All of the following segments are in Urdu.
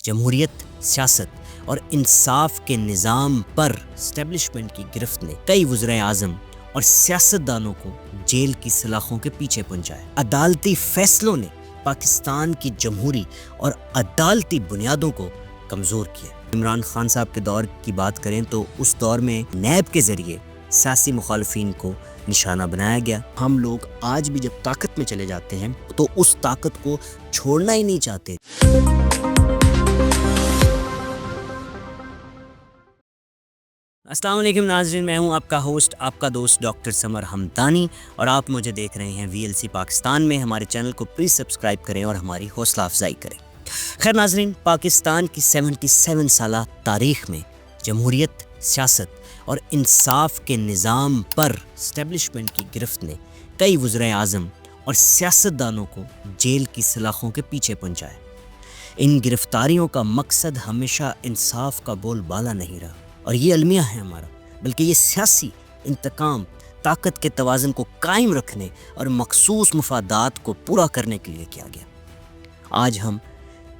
جمہوریت، سیاست اور انصاف کے نظام پر اسٹیبلشمنٹ کی گرفت نے کئی وزرائے اعظم اور سیاستدانوں کو جیل کی سلاخوں کے پیچھے پہنچایا۔ عدالتی فیصلوں نے پاکستان کی جمہوری اور عدالتی بنیادوں کو کمزور کیا۔ عمران خان صاحب کے دور کی بات کریں تو اس دور میں نیب کے ذریعے سیاسی مخالفین کو نشانہ بنایا گیا۔ ہم لوگ آج بھی جب طاقت میں چلے جاتے ہیں تو اس طاقت کو چھوڑنا ہی نہیں چاہتے۔ السلام علیکم ناظرین، میں ہوں آپ کا ہوسٹ، آپ کا دوست ڈاکٹر سمر ہمدانی، اور آپ مجھے دیکھ رہے ہیں VLC پاکستان میں۔ ہمارے چینل کو پلیز سبسکرائب کریں اور ہماری حوصلہ افزائی کریں۔ خیر ناظرین، پاکستان کی 77 سالہ تاریخ میں جمہوریت، سیاست اور انصاف کے نظام پر اسٹیبلشمنٹ کی گرفت نے کئی وزرائے اعظم اور سیاستدانوں کو جیل کی سلاخوں کے پیچھے پہنچایا۔ ان گرفتاریوں کا مقصد ہمیشہ انصاف کا بول بالا نہیں رہا، اور یہ المیہ ہے ہمارا، بلکہ یہ سیاسی انتقام، طاقت کے توازن کو قائم رکھنے اور مخصوص مفادات کو پورا کرنے کے لیے کیا گیا۔ آج ہم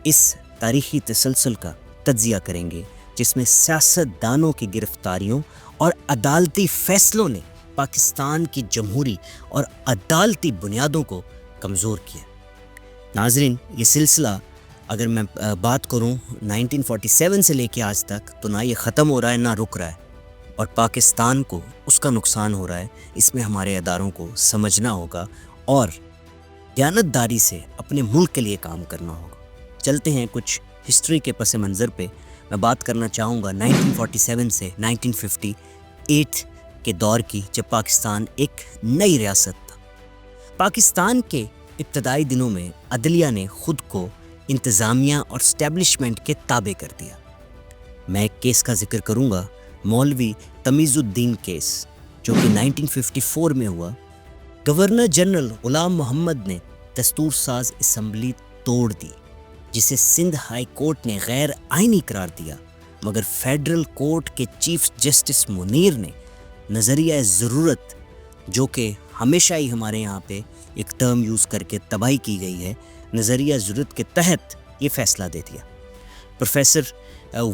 اس تاریخی تسلسل کا تجزیہ کریں گے جس میں سیاست دانوں کی گرفتاریوں اور عدالتی فیصلوں نے پاکستان کی جمہوری اور عدالتی بنیادوں کو کمزور کیا۔ ناظرین، یہ سلسلہ اگر میں بات کروں 1947 سے لے کے آج تک، تو نہ یہ ختم ہو رہا ہے نہ رک رہا ہے، اور پاکستان کو اس کا نقصان ہو رہا ہے۔ اس میں ہمارے اداروں کو سمجھنا ہوگا اور دیانتداری سے اپنے ملک کے لیے کام کرنا ہوگا۔ چلتے ہیں کچھ ہسٹری کے پس منظر پہ۔ میں بات کرنا چاہوں گا 1947 سے 1958 کے دور کی، جب پاکستان ایک نئی ریاست تھا۔ پاکستان کے ابتدائی دنوں میں عدلیہ نے خود کو انتظامیہ اور اسٹیبلشمنٹ کے تابع کر دیا۔ میں ایک کیس کا ذکر کروں گا، مولوی تمیز الدین کیس، جو کہ 1954 میں ہوا۔ گورنر جنرل غلام محمد نے دستور ساز اسمبلی توڑ دی، جسے سندھ ہائی کورٹ نے غیر آئینی قرار دیا، مگر فیڈرل کورٹ کے چیف جسٹس منیر نے نظریہ ضرورت، جو کہ ہمیشہ ہی ہمارے یہاں پہ ایک ٹرم یوز کر کے تباہی کی گئی ہے، نظریہ ضرورت کے تحت یہ فیصلہ دے دیا۔ پروفیسر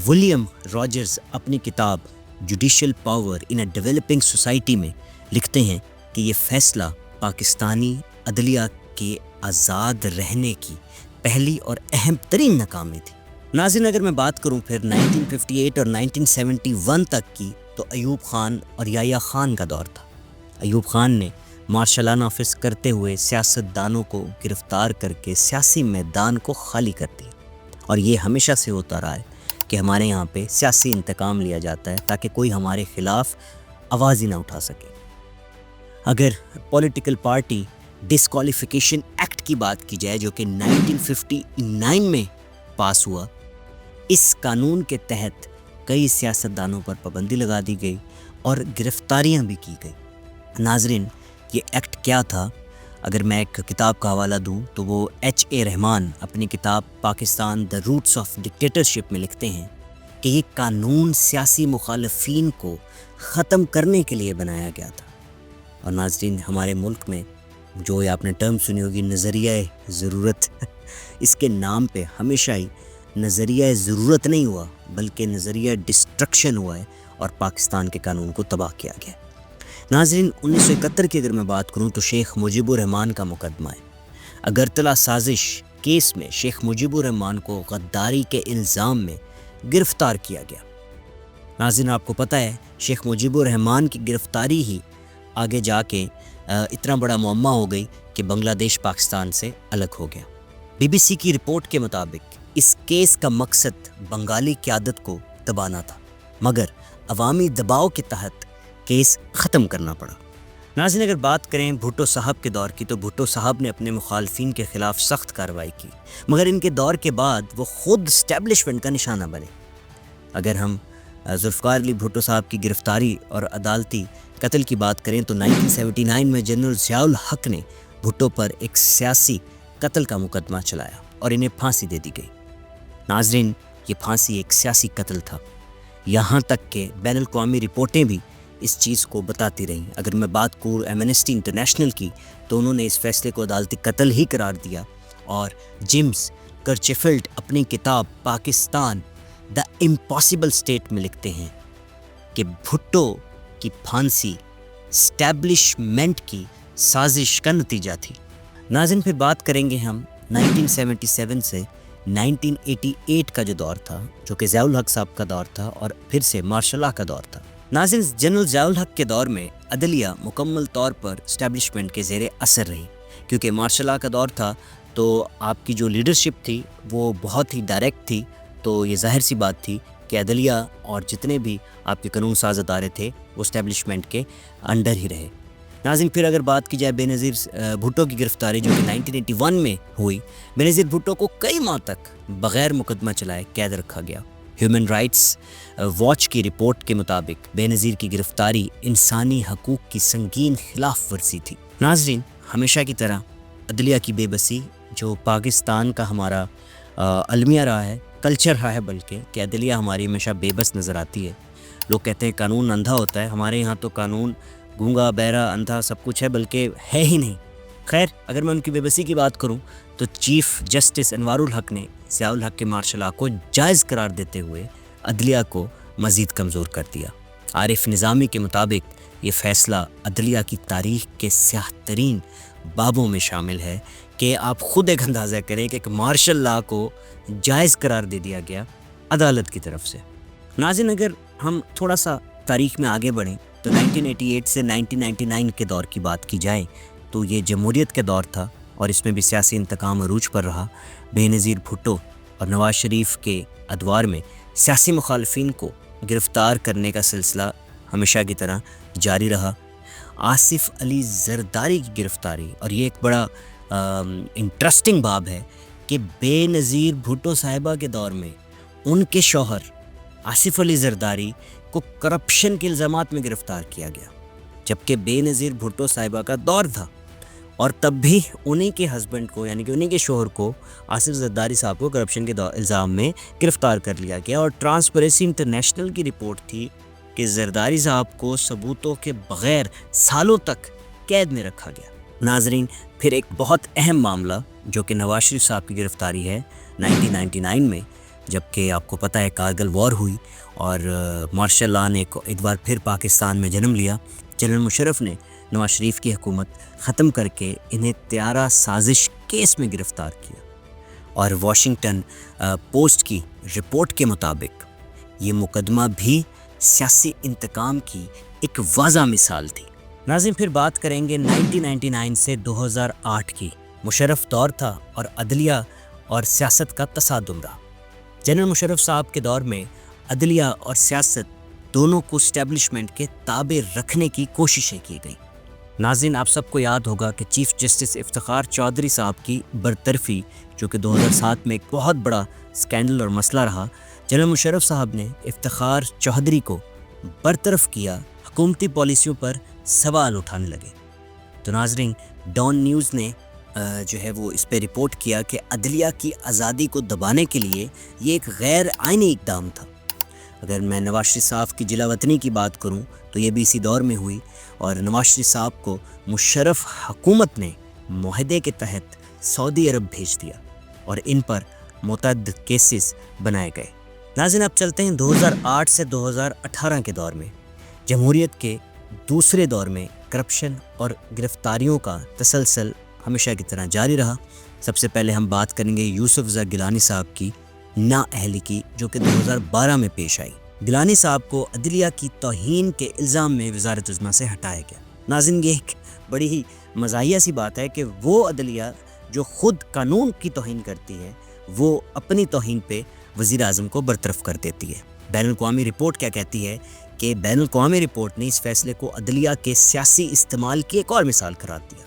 ولیم راجرز اپنی کتاب judicial power in a developing society میں لکھتے ہیں کہ یہ فیصلہ پاکستانی عدلیہ کے آزاد رہنے کی پہلی اور اہم ترین ناکامی تھی۔ ناظرین، اگر میں بات کروں پھر 1958 اور 1971 تک کی، تو ایوب خان اور یحییٰ خان کا دور تھا۔ ایوب خان نے مارشل لا نافذ کرتے ہوئے سیاست دانوں کو گرفتار کر کے سیاسی میدان کو خالی کر دیا، اور یہ ہمیشہ سے ہوتا رہا ہے کہ ہمارے یہاں پہ سیاسی انتقام لیا جاتا ہے تاکہ کوئی ہمارے خلاف آواز ہی نہ اٹھا سکے۔ اگر پولیٹیکل پارٹی ڈسکوالیفیکیشن ایکٹ کی بات کی جائے، جو کہ 1959 میں پاس ہوا، اس قانون کے تحت کئی سیاستدانوں پر پابندی لگا دی گئی اور گرفتاریاں بھی کی گئی۔ ناظرین، یہ ایکٹ کیا تھا؟ اگر میں ایک کتاب کا حوالہ دوں تو وہ H.A. رحمان اپنی کتاب Pakistan the roots of dictatorship میں لکھتے ہیں کہ یہ قانون سیاسی مخالفین کو ختم کرنے کے لیے بنایا گیا تھا۔ اور ناظرین، ہمارے ملک میں جو آپ نے ٹرم سنی ہوگی نظریہ ضرورت، اس کے نام پہ ہمیشہ ہی نظریہ ضرورت نہیں ہوا، بلکہ نظریہ ڈسٹرکشن ہوا ہے، اور پاکستان کے قانون کو تباہ کیا گیا۔ ناظرین، 1971 کی اگر میں بات کروں تو شیخ مجیب الرحمان کا مقدمہ ہے۔ اگرتلہ سازش کیس میں شیخ مجیب الرحمان کو غداری کے الزام میں گرفتار کیا گیا۔ ناظرین، آپ کو پتہ ہے شیخ مجیب الرحمان کی گرفتاری ہی آگے جا کے اتنا بڑا معمہ ہو گئی کہ بنگلہ دیش پاکستان سے الگ ہو گیا۔ BBC کی رپورٹ کے مطابق اس کیس کا مقصد بنگالی قیادت کو دبانا تھا، مگر عوامی دباؤ کے تحت کیس ختم کرنا پڑا۔ ناظرین، اگر بات کریں بھٹو صاحب کے دور کی، تو بھٹو صاحب نے اپنے مخالفین کے خلاف سخت کارروائی کی، مگر ان کے دور کے بعد وہ خود اسٹیبلشمنٹ کا نشانہ بنے۔ اگر ہم ذوالفقار علی بھٹو صاحب کی گرفتاری اور عدالتی قتل کی بات کریں تو 1979 میں جنرل ضیاء الحق نے بھٹو پر ایک سیاسی قتل کا مقدمہ چلایا اور انہیں پھانسی دے دی گئی۔ ناظرین، یہ پھانسی ایک سیاسی قتل تھا، یہاں تک کہ بین الاقوامی رپورٹیں بھی اس چیز کو بتاتی رہیں۔ اگر میں بات کروں ایمنسٹی انٹرنیشنل کی، تو انہوں نے اس فیصلے کو عدالتی قتل ہی قرار دیا، اور جیمز کرچفلڈ اپنی کتاب پاکستان دا امپاسبل اسٹیٹ میں لکھتے ہیں کہ بھٹو کی پھانسی اسٹیبلشمنٹ کی سازش کا نتیجہ تھی۔ ناظرین پھر بات کریں گے ہم 1977 سے 1988 کا جو دور تھا، جو کہ ضیاء الحق صاحب کا دور تھا اور پھر سے مارشل لا کا دور تھا۔ ناظرین جنرل ضیاء الحق کے دور میں عدلیہ مکمل طور پر اسٹیبلشمنٹ کے زیر اثر رہی، کیونکہ مارشل لا کا دور تھا تو آپ کی جو لیڈرشپ تھی وہ بہت ہی ڈائریکٹ تھی، تو یہ ظاہر سی بات تھی کہ عدلیہ اور جتنے بھی آپ کے قانون ساز ادارے تھے وہ اسٹیبلشمنٹ کے انڈر ہی رہے۔ ناظرین پھر اگر بات کی جائے بے نظیر بھٹو کی گرفتاری جو کہ 1981 میں ہوئی، بے نظیر بھٹو کو کئی ماہ تک بغیر مقدمہ چلائے قید رکھا گیا۔ ہیومن رائٹس واچ کی رپورٹ کے مطابق بے نظیر کی گرفتاری انسانی حقوق کی سنگین خلاف ورزی تھی۔ ناظرین ہمیشہ کی طرح عدلیہ کی بے بسی جو پاکستان کا ہمارا المیہ رہا ہے، کلچر رہا ہے، بلکہ کہ عدلیہ ہماری ہمیشہ بے بس نظر آتی ہے۔ لوگ کہتے ہیں قانون اندھا ہوتا ہے، ہمارے یہاں تو قانون گونگا بہرا اندھا سب کچھ ہے، بلکہ ہے ہی نہیں۔ خیر اگر میں ان کی بے بسی کی بات کروں تو چیف جسٹس انوار الحق نے ضیاء الحق کے مارشل لا کو جائز قرار دیتے ہوئے عدلیہ کو مزید کمزور کر دیا۔ عارف نظامی کے مطابق یہ فیصلہ عدلیہ کی تاریخ کے سیاہ ترین بابوں میں شامل ہے کہ آپ خود ایک اندازہ کریں کہ ایک مارشل لا کو جائز قرار دے دیا گیا عدالت کی طرف سے۔ ناظرین اگر ہم تھوڑا سا تاریخ میں آگے بڑھیں تو 1988 سے 1999 کے دور کی بات کی جائے تو یہ جمہوریت کے دور تھا اور اس میں بھی سیاسی انتقام عروج پر رہا۔ بے نظیر بھٹو اور نواز شریف کے ادوار میں سیاسی مخالفین کو گرفتار کرنے کا سلسلہ ہمیشہ کی طرح جاری رہا۔ آصف علی زرداری کی گرفتاری، اور یہ ایک بڑا انٹرسٹنگ باب ہے کہ بے نظیر بھٹو صاحبہ کے دور میں ان کے شوہر آصف علی زرداری کو کرپشن کے الزامات میں گرفتار کیا گیا، جبکہ بے نظیر بھٹو صاحبہ کا دور تھا اور تب بھی انہی کے ہسبینڈ کو یعنی کہ انہی کے شوہر کو آصف زرداری صاحب کو کرپشن کے الزام میں گرفتار کر لیا گیا، اور ٹرانسپیرنسی انٹرنیشنل کی رپورٹ تھی کہ زرداری صاحب کو ثبوتوں کے بغیر سالوں تک قید میں رکھا گیا۔ ناظرین پھر ایک بہت اہم معاملہ جو کہ نواز شریف صاحب کی گرفتاری ہے 1999 میں، جبکہ آپ کو پتہ ہے کارگل وار ہوئی اور مارشل لا نے ایک بار پھر پاکستان میں جنم لیا۔ جنرل مشرف نے نواز شریف کی حکومت ختم کر کے انہیں طیارہ سازش کیس میں گرفتار کیا، اور واشنگٹن پوسٹ کی رپورٹ کے مطابق یہ مقدمہ بھی سیاسی انتقام کی ایک واضح مثال تھی۔ ناظرین پھر بات کریں گے 1999 سے 2008 کی۔ مشرف دور تھا اور عدلیہ اور سیاست کا تصادم رہا۔ جنرل مشرف صاحب کے دور میں عدلیہ اور سیاست دونوں کو اسٹیبلشمنٹ کے تابع رکھنے کی کوششیں کی گئیں۔ ناظرین آپ سب کو یاد ہوگا کہ چیف جسٹس افتخار چودھری صاحب کی برطرفی جو کہ 2007 میں ایک بہت بڑا سکینڈل اور مسئلہ رہا، جنرل مشرف صاحب نے افتخار چودھری کو برطرف کیا، حکومتی پالیسیوں پر سوال اٹھانے لگے۔ تو ناظرین ڈان نیوز نے جو ہے وہ اس پہ رپورٹ کیا کہ عدلیہ کی آزادی کو دبانے کے لیے یہ ایک غیر آئینی اقدام تھا۔ اگر میں نواز شریف صاحب کی جلا وطنی کی بات کروں تو یہ بھی اسی دور میں ہوئی، اور نواز شریف صاحب کو مشرف حکومت نے معاہدے کے تحت سعودی عرب بھیج دیا اور ان پر متعدد کیسز بنائے گئے۔ ناظرین اب چلتے ہیں 2008 سے 2018 کے دور میں۔ جمہوریت کے دوسرے دور میں کرپشن اور گرفتاریوں کا تسلسل ہمیشہ کی طرح جاری رہا۔ سب سے پہلے ہم بات کریں گے یوسف زئی گیلانی صاحب کی نااہلی کی، جو کہ 2012 میں پیش آئی۔ گیلانی صاحب کو عدلیہ کی توہین کے الزام میں وزارت عظمیٰ سے ہٹایا گیا۔ ناظرین یہ ایک بڑی ہی مزاحیہ سی بات ہے کہ وہ عدلیہ جو خود قانون کی توہین کرتی ہے وہ اپنی توہین پہ وزیر اعظم کو برطرف کر دیتی ہے۔ بین الاقوامی رپورٹ کیا کہتی ہے کہ بین الاقوامی رپورٹ نے اس فیصلے کو عدلیہ کے سیاسی استعمال کی ایک اور مثال قرار دیا۔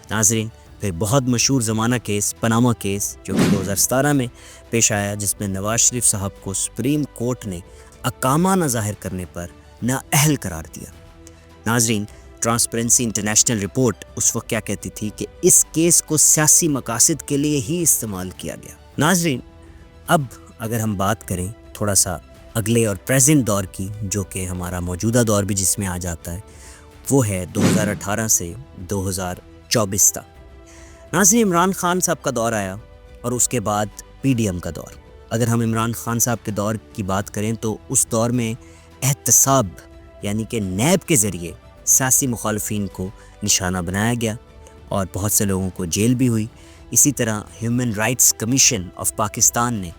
ناظرین پھر بہت مشہور زمانہ کیس پاناما کیس جو کہ 2017 میں پیش آیا، جس میں نواز شریف صاحب کو سپریم کورٹ نے اقامہ نہ ظاہر کرنے پر نااہل قرار دیا۔ ناظرین ٹرانسپیرنسی انٹرنیشنل رپورٹ اس وقت کیا کہتی تھی کہ اس کیس کو سیاسی مقاصد کے لیے ہی استعمال کیا گیا۔ ناظرین اب اگر ہم بات کریں تھوڑا سا اگلے اور پریزنٹ دور کی، جو کہ ہمارا موجودہ دور بھی جس میں آ جاتا ہے، وہ ہے 2018 سے 2024 تک۔ ناظرین عمران خان صاحب کا دور آیا اور اس کے بعد PDM کا دور. اگر ہم عمران خان صاحب کے دور کی بات کریں تو اس دور میں احتساب یعنی کہ نیب کے ذریعے سیاسی مخالفین کو نشانہ بنایا گیا اور بہت سے لوگوں کو جیل بھی ہوئی. اسی طرح human rights commission of Pakistan نے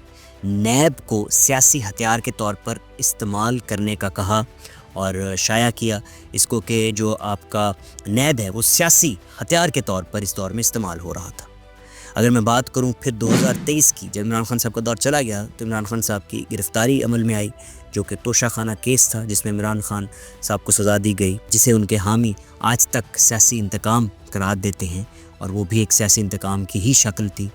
نیب کو سیاسی ہتھیار کے طور پر استعمال کرنے کا کہا اور شائع کیا اس کو کہ جو آپ کا نیب ہے وہ سیاسی ہتھیار کے طور پر اس دور میں استعمال ہو رہا تھا. اگر میں بات کروں پھر 2023 کی، جب عمران خان صاحب کا دور چلا گیا تو عمران خان صاحب کی گرفتاری عمل میں آئی، جو کہ توشہ خانہ کیس تھا جس میں عمران خان صاحب کو سزا دی گئی، جسے ان کے حامی آج تک سیاسی انتقام قرار دیتے ہیں اور وہ بھی ایک سیاسی انتقام کی ہی شکل تھی.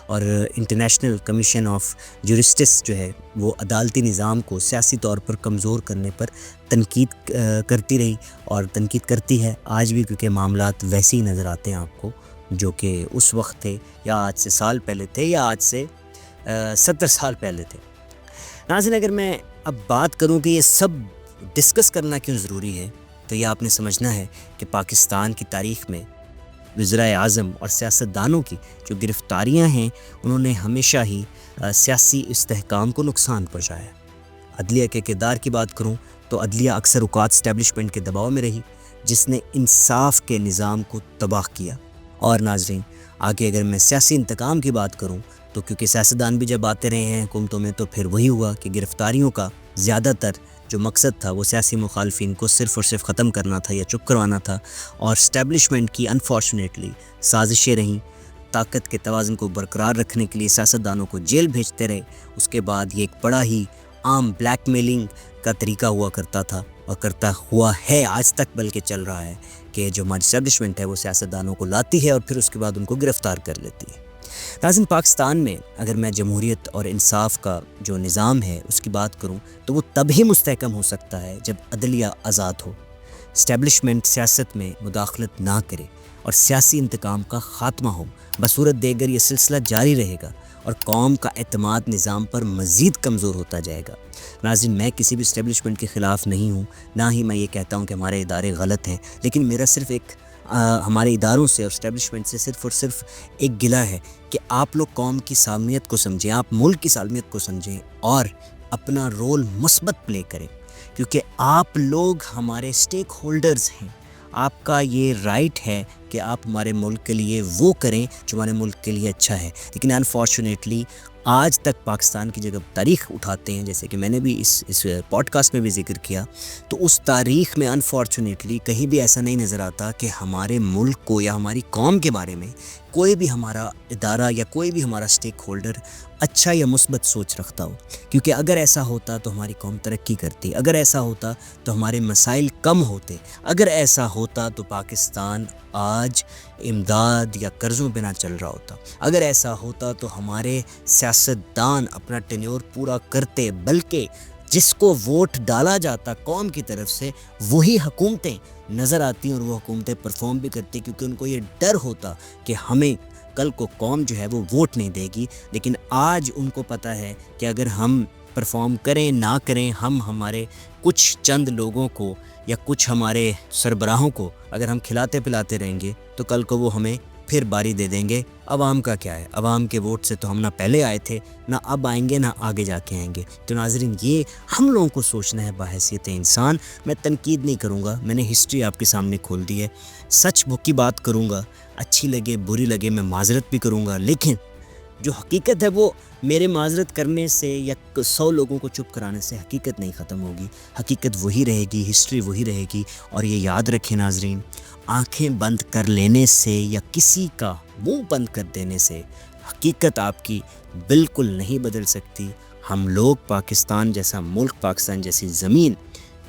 اور انٹرنیشنل کمیشن آف جورسٹس جو ہے وہ عدالتی نظام کو سیاسی طور پر کمزور کرنے پر تنقید کرتی رہی اور تنقید کرتی ہے آج بھی، کیونکہ معاملات ویسے ہی نظر آتے ہیں آپ کو جو کہ اس وقت تھے یا آج سے سال پہلے تھے یا آج سے 70 سال پہلے تھے. ناظرین، اگر میں اب بات کروں کہ یہ سب ڈسکس کرنا کیوں ضروری ہے تو یہ آپ نے سمجھنا ہے کہ پاکستان کی تاریخ میں وزرائے اعظم اور سیاستدانوں کی جو گرفتاریاں ہیں انہوں نے ہمیشہ ہی سیاسی استحکام کو نقصان پہنچایا. عدلیہ کے کردار کی بات کروں تو عدلیہ اکثر اوقات اسٹیبلشمنٹ کے دباؤ میں رہی جس نے انصاف کے نظام کو تباہ کیا. اور ناظرین، آگے اگر میں سیاسی انتقام کی بات کروں تو کیونکہ سیاستدان بھی جب آتے رہے ہیں حکومتوں میں تو پھر وہی ہوا کہ گرفتاریوں کا زیادہ تر جو مقصد تھا وہ سیاسی مخالفین کو صرف اور صرف ختم کرنا تھا یا چپ کروانا تھا، اور اسٹیبلشمنٹ کی انفارچونیٹلی سازشیں رہیں. طاقت کے توازن کو برقرار رکھنے کے لیے سیاستدانوں کو جیل بھیجتے رہے. اس کے بعد یہ ایک بڑا ہی عام بلیک میلنگ کا طریقہ ہوا کرتا تھا اور کرتا ہوا ہے آج تک، بلکہ چل رہا ہے کہ جو ہماری اسٹیبلشمنٹ ہے وہ سیاستدانوں کو لاتی ہے اور پھر اس کے بعد ان کو گرفتار کر لیتی ہے. ناظرین، پاکستان میں اگر میں جمہوریت اور انصاف کا جو نظام ہے اس کی بات کروں تو وہ تب ہی مستحکم ہو سکتا ہے جب عدلیہ آزاد ہو، اسٹیبلشمنٹ سیاست میں مداخلت نہ کرے اور سیاسی انتقام کا خاتمہ ہو. بصورت دیگر یہ سلسلہ جاری رہے گا اور قوم کا اعتماد نظام پر مزید کمزور ہوتا جائے گا. ناظرین، میں کسی بھی اسٹیبلشمنٹ کے خلاف نہیں ہوں، نہ ہی میں یہ کہتا ہوں کہ ہمارے ادارے غلط ہیں، لیکن میرا صرف ایک ہمارے اداروں سے اور اسٹیبلشمنٹ سے صرف اور صرف ایک گلہ ہے کہ آپ لوگ قوم کی سالمیت کو سمجھیں، آپ ملک کی سالمیت کو سمجھیں اور اپنا رول مثبت پلے کریں، کیونکہ آپ لوگ ہمارے اسٹیک ہولڈرز ہیں. آپ کا یہ رائٹ ہے کہ آپ ہمارے ملک کے لیے وہ کریں جو ہمارے ملک کے لیے اچھا ہے. لیکن انفارچونیٹلی آج تک پاکستان کی جگہ تاریخ اٹھاتے ہیں، جیسے کہ میں نے بھی اس پوڈ کاسٹ میں بھی ذکر کیا، تو اس تاریخ میں انفارچونیٹلی کہیں بھی ایسا نہیں نظر آتا کہ ہمارے ملک کو یا ہماری قوم کے بارے میں کوئی بھی ہمارا ادارہ یا کوئی بھی ہمارا اسٹیک ہولڈر اچھا یا مثبت سوچ رکھتا ہو. کیونکہ اگر ایسا ہوتا تو ہماری قوم ترقی کرتی، اگر ایسا ہوتا تو ہمارے مسائل کم ہوتے، اگر ایسا ہوتا تو پاکستان آج امداد یا قرضوں پہ نہ چل رہا ہوتا، اگر ایسا ہوتا تو ہمارے سیاستدان اپنا ٹینیور پورا کرتے، بلکہ جس کو ووٹ ڈالا جاتا قوم کی طرف سے وہی حکومتیں نظر آتی اور وہ حکومتیں پرفارم بھی کرتی، کیونکہ ان کو یہ ڈر ہوتا کہ ہمیں کل کو قوم جو ہے وہ ووٹ نہیں دے گی. لیکن آج ان کو پتہ ہے کہ اگر ہم پرفارم کریں نہ کریں، ہم ہمارے کچھ چند لوگوں کو یا کچھ ہمارے سربراہوں کو اگر ہم کھلاتے پلاتے رہیں گے تو کل کو وہ ہمیں پھر باری دے دیں گے. عوام کا کیا ہے؟ عوام کے ووٹ سے تو ہم نہ پہلے آئے تھے، نہ اب آئیں گے، نہ آگے جا کے آئیں گے. تو ناظرین، یہ ہم لوگوں کو سوچنا ہے بحیثیت انسان. میں تنقید نہیں کروں گا، میں نے ہسٹری آپ کے سامنے کھول دی ہے. سچ کی بات کروں گا، اچھی لگے بری لگے میں معذرت بھی کروں گا، لیکن جو حقیقت ہے وہ میرے معذرت کرنے سے یا 100 لوگوں کو چپ کرانے سے حقیقت نہیں ختم ہوگی. حقیقت وہی رہے گی، ہسٹری وہی رہے گی. اور یہ یاد رکھیں ناظرین، آنکھیں بند کر لینے سے یا کسی کا منہ بند کر دینے سے حقیقت آپ کی بالکل نہیں بدل سکتی. ہم لوگ پاکستان جیسا ملک، پاکستان جیسی زمین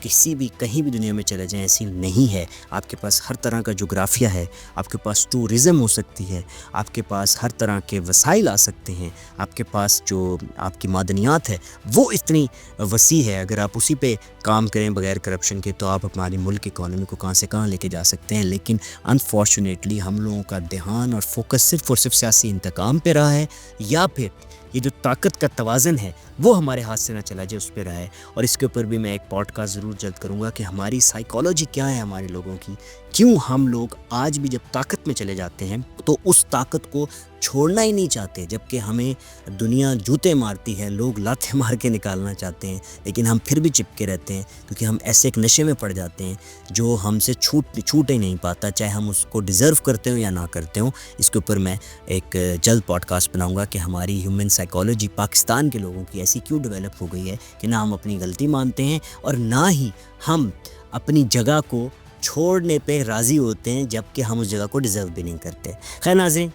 کسی بھی کہیں بھی دنیا میں چلے جائیں ایسی نہیں ہے. آپ کے پاس ہر طرح کا جغرافیہ ہے، آپ کے پاس ٹورزم ہو سکتی ہے، آپ کے پاس ہر طرح کے وسائل آ سکتے ہیں، آپ کے پاس جو آپ کی معدنیات ہے وہ اتنی وسیع ہے. اگر آپ اسی پہ کام کریں بغیر کرپشن کے تو آپ ہمارے ملک کی اکانومی کو کہاں سے کہاں لے کے جا سکتے ہیں. لیکن انفارچونیٹلی ہم لوگوں کا دھیان اور فوکس صرف اور صرف سیاسی انتقام پہ رہا ہے، یا پھر یہ جو طاقت کا توازن ہے وہ ہمارے ہاتھ سے نہ چلا جائے اس پہ رہا ہے. اور اس کے اوپر بھی میں ایک پوڈ کاسٹ ضرور جلد کروں گا کہ ہماری سائیکالوجی کیا ہے ہمارے لوگوں کی، کیوں ہم لوگ آج بھی جب طاقت میں چلے جاتے ہیں تو اس طاقت کو چھوڑنا ہی نہیں چاہتے، جبکہ ہمیں دنیا جوتے مارتی ہے، لوگ لاتیں مار کے نکالنا چاہتے ہیں، لیکن ہم پھر بھی چپکے رہتے ہیں کیونکہ ہم ایسے ایک نشے میں پڑ جاتے ہیں جو ہم سے چھوٹ ہی نہیں پاتا، چاہے ہم اس کو ڈیزرو کرتے ہوں یا نہ کرتے ہوں۔ اس کے اوپر میں ایک جلد پوڈ کاسٹ بناؤں گا کہ ہماری ہیومن سائیکالوجی پاکستان کے لوگوں کی ایسی کیوں ڈیولپ ہو گئی ہے کہ نہ ہم اپنی غلطی مانتے ہیں اور نہ ہی ہم اپنی جگہ کو چھوڑنے پہ راضی ہوتے ہیں، جبکہ ہم اس جگہ کو ڈیزرو بھی نہیں کرتے۔ خیر ناظرین،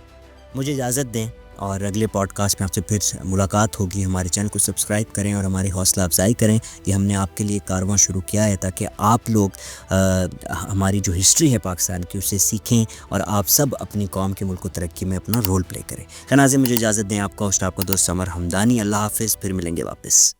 مجھے اجازت دیں اور اگلے پوڈ کاسٹ میں آپ سے پھر ملاقات ہوگی۔ ہمارے چینل کو سبسکرائب کریں اور ہماری حوصلہ افزائی کریں کہ ہم نے آپ کے لیے کارواں شروع کیا ہے تاکہ آپ لوگ ہماری جو ہسٹری ہے پاکستان کی اسے سیکھیں اور آپ سب اپنی قوم کے ملک و ترقی میں اپنا رول پلے کریں۔ خیر ناظرین، مجھے اجازت دیں، آپ کا ہوسٹ آپ کا دوست سمر حمدانی۔ اللہ حافظ، پھر ملیں گے واپس۔